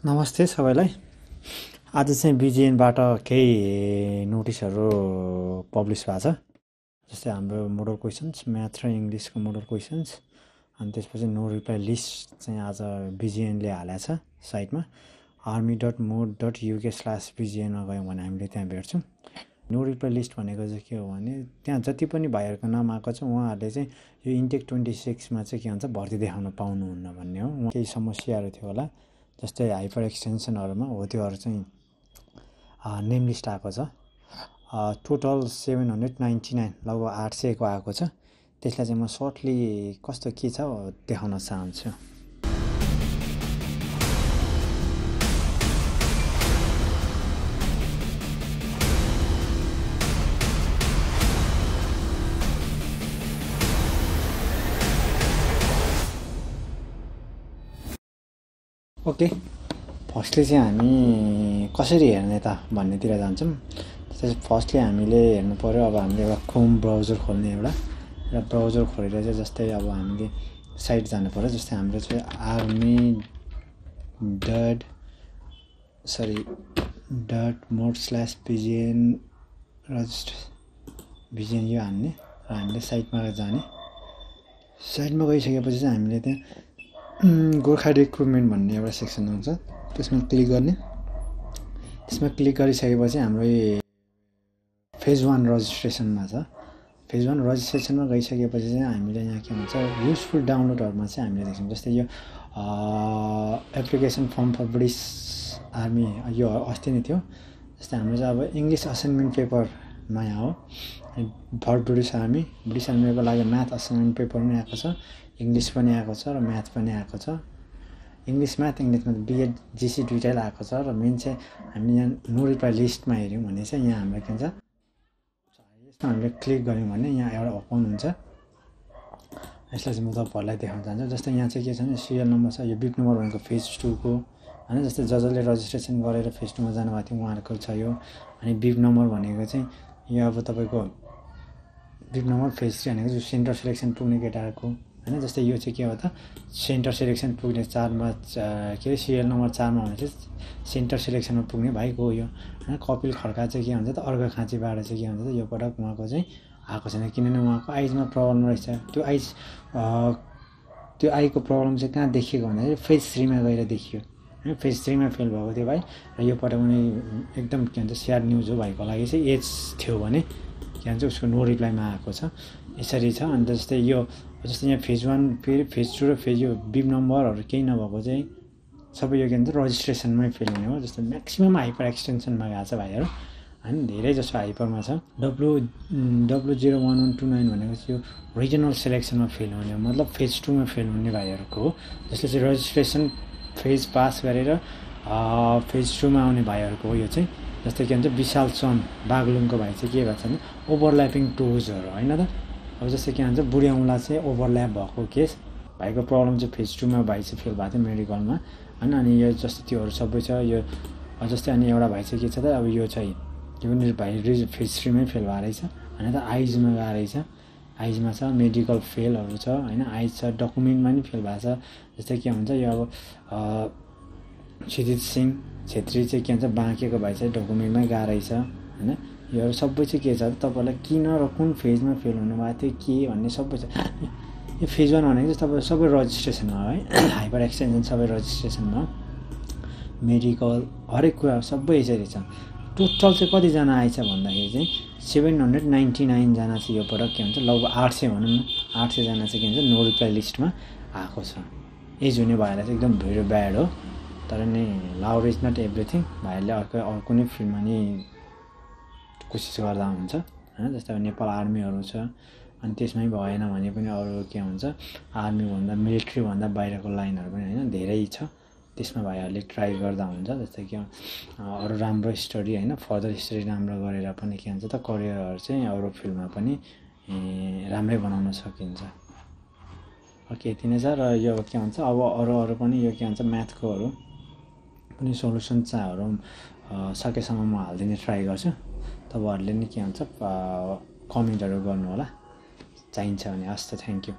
नमस्ते सबैलाई। आज चाहिँ बिजिएनबाट केही नोटिसहरू पब्लिस भएको छ। जस्तै हाम्रो मोडल क्वेसन्स, म्याथ र इङ्ग्लिसको मोडल क्वेसन्स, अनि त्यसपछि नो रिप्लाई लिस्ट चाहिँ आज बिजिएनले हालेको छ साइटमा। army.mode.uk/bgn मा गयौँ भने हामीले त्यहाँ भेट्छौँ। नो रिप्लाई लिस्ट भनेको चाहिँ के हो भने त्यहाँ जति पनि भाइहरूको नाम आएको छ उहाँहरूले चाहिँ यो इन्टेक 26 मा चाहिँ के भन्छ भर्ती देखाउन पाउनुहुन्न भन्ने हो। केही समस्याहरू थियो होला, जस्तै हाइपर एक्सटेन्सनहरूमा हो, त्योहरू चाहिँ नेम लिस्ट आएको छ। टोटल 799, लगभग 800 आएको छ। त्यसलाई चाहिँ म सर्टली कस्तो के छ देखाउन चाहन्छु। ओके, फर्स्टली चाहिँ हामी कसरी हेर्ने त भन्नेतिर जान्छौँ। त्यसपछि फर्स्टली हामीले हेर्नु पर्यो, अब हामीले एउटा क्रोम ब्राउजर खोल्ने एउटा ब्राउजर खोलेर चाहिँ जस्तै अब हामीले साइट जानु पर्यो। जस्तै हाम्रो चाहिँ army.mode/bgn रजिस्टर बिजिएन यो हान्ने र हामीले साइटमा जाने। साइटमा गइसकेपछि चाहिँ हामीले त्यहाँ गोर्खा रिक्रुटमेन्ट भन्ने एउटा सेक्सन हुन्छ, त्यसमा क्लिक गर्ने। त्यसमा क्लिक गरिसकेपछि हाम्रो फेज 1 रजिस्ट्रेसनमा छ। फेज 1 रजिस्ट्रेसनमा गइसकेपछि चाहिँ हामीले यहाँ के भन्छ युजफुल डाउनलोडहरूमा चाहिँ हामीले देख्छौँ। जस्तै यो application form for British army, यो अस्ति नै थियो। जस्तै हाम्रो चाहिँ अब इङ्ग्लिस असाइनमेन्ट पेपर नयाँ हो फर ब्रिटिस आर्मीको लागि म्याथ असाइनमेन्ट पेपर पनि आएको छ, इङ्ग्लिस पनि आएको छ र म्याथ पनि आएको छ। इङ्ग्लिसमा बिएड जिसी दुइटै आएको छ। र मेन चाहिँ हामीले यहाँ नो रिप्लाई लिस्टमा हेऱ्यौँ भने चाहिँ यहाँ हाम्रो के भन्छ यसमा हामीले क्लिक गऱ्यौँ भने यहाँ एउटा ओपन हुन्छ। यसलाई चाहिँ म तपाईँहरूलाई देखाउन चाहन्छु। जस्तै यहाँ चाहिँ के छ भने सिरियल नम्बर छ, यो बिप नम्बर भनेको फेज 2 को होइन। जस्तै जसले रजिस्ट्रेसन गरेर फेज 2 मा जानुभएको थियो उहाँहरूको छ यो। अनि बिप नम्बर भनेको चाहिँ यो अब तपाईँको बिप नम्बर फेज 3 भनेको जो सेन्टर सिलेक्सन पुग्ने केटाहरूको होइन। जस्तै यो चाहिँ के हो त सेन्टर सिलेक्सन पुग्ने 4मा के अरे सिरियल नम्बर 4मा भने चाहिँ सेन्टर सिलेक्सनमा पुग्ने भाइको हो यो होइन। कपिल खड्का चाहिँ के भन्छ त अर्घाखाँचीबाट चाहिँ के भन्छ त यो पटक उहाँको चाहिँ आएको छैन, किनभने उहाँको आइजमा प्रब्लम रहेछ। त्यो आईको प्रब्लम चाहिँ कहाँ देखिएको भन्दाखेरि फेज 3 मा गएर देखियो होइन। फेज 3 मा फेल भएको थियो भाइ, र यो पटक उनी एकदम के भन्छ स्याड न्युज हो भाइको लागि चाहिँ। एज थियो भने के भन्छ उसको नो रिप्लाईमा आएको छ, यसरी छ। अन्त जस्तै यहाँ फेज 1 फेरि फेज 2 र फेज यो बिप नम्बरहरू केही नभएको चाहिँ सबै यो के भन्छ रजिस्ट्रेसनमै फेल हुने हो। जस्तो म्याक्सिमम् हाइपर एक्सटेन्सनमा गएको छ भाइहरू होइन, धेरै जसो हाइपरमा छ। W01129 भनेको चाहिँ यो रिजनल सिलेक्सनमा फेल हुने हो, मतलब फेज 2 मा फेल हुने भाइहरूको हो। जसले चाहिँ रजिस्ट्रेसन फेज पास गरेर फेज 2 मा आउने भाइहरूको हो यो चाहिँ। जस्तै के भन्छ विशाल चन्द बागलुङको भाइ चाहिँ के भन्छ भने ओभरल्यापिङ टोजहरू होइन त। अब जस्तै के भन्छ बुढी औँला चाहिँ ओभरल्याप भएको केस, भाइको प्रब्लम चाहिँ फेज 2 मा भाइ चाहिँ फेल भएको थियो मेडिकलमा होइन। अनि यो जस्तै त्योहरू सबै छ यो। जस्तै अनि एउटा भाइ चाहिँ के छ त अब यो चाहिँ यो भाइ फेज 3 मै फेल भएको रहेछ होइन त। आइजमा गएको रहेछ, आइजमा छ, मेडिकल फेलहरू छ होइन, आइज छ, डकुमेन्टमा पनि फेल भएको छ। जस्तै के भन्छ यो अब क्षितिज सिंह छेत्री चाहिँ के भन्छ बाँकेको भाइ चाहिँ डकुमेन्टमै गएको रहेछ होइन। योहरू सबै चाहिँ के छ तपाईँलाई किन र कुन फेजमा फेल हुनुभएको थियो के भन्ने सबै छ। यो फेज 1 भनेको चाहिँ तपाईँ सबै रजिस्ट्रेसनमा है, हाइपर एक्सटेन्सन सबै रजिस्ट्रेसनमा, मेडिकल हरेक कुरा सबै यसरी छ। टोटल चाहिँ कतिजना आएछ भन्दाखेरि चाहिँ 799 जना चाहिँ यो पटक के भन्छ लगभग 800 भनौँ न, 800 जना चाहिँ के भन्छ नो रिप्लाई लिस्टमा आएको छ। एज हुने भाइलाई चाहिँ एकदम भेरी ब्याड हो, तर नि लाउड इज नट एभ्रिथिङ। भाइहरूले अर्को कुनै फिल्डमा नि कोसिस गर्दा हुन्छ होइन। जस्तै अब नेपाल आर्मीहरू छ, अनि त्यसमै भएन भने पनि अरू के भन्छ आर्मीभन्दा मिलिट्रीभन्दा बाहिरको लाइनहरू पनि होइन धेरै छ, त्यसमा भाइहरूले ट्राई गर्दा हुन्छ। जस्तै कि अरू राम्रो स्टडी होइन फर्दर स्टडी राम्रो गरेर पनि के भन्छ त करियरहरू चाहिँ अरू फिल्डमा पनि राम्रै बनाउन सकिन्छ। ओके, यति नै छ। र यो के भन्छ अब अरू पनि यो के भन्छ म्याथकोहरू पनि सोल्युसन चाहिँहरू सकेसम्म म हालिदिने ट्राई गर्छु। तपाईँहरूले नि के भन्छ कमेन्टहरू गर्नु होला चाहिन्छ भने। हस् त, थ्याङ्क यू।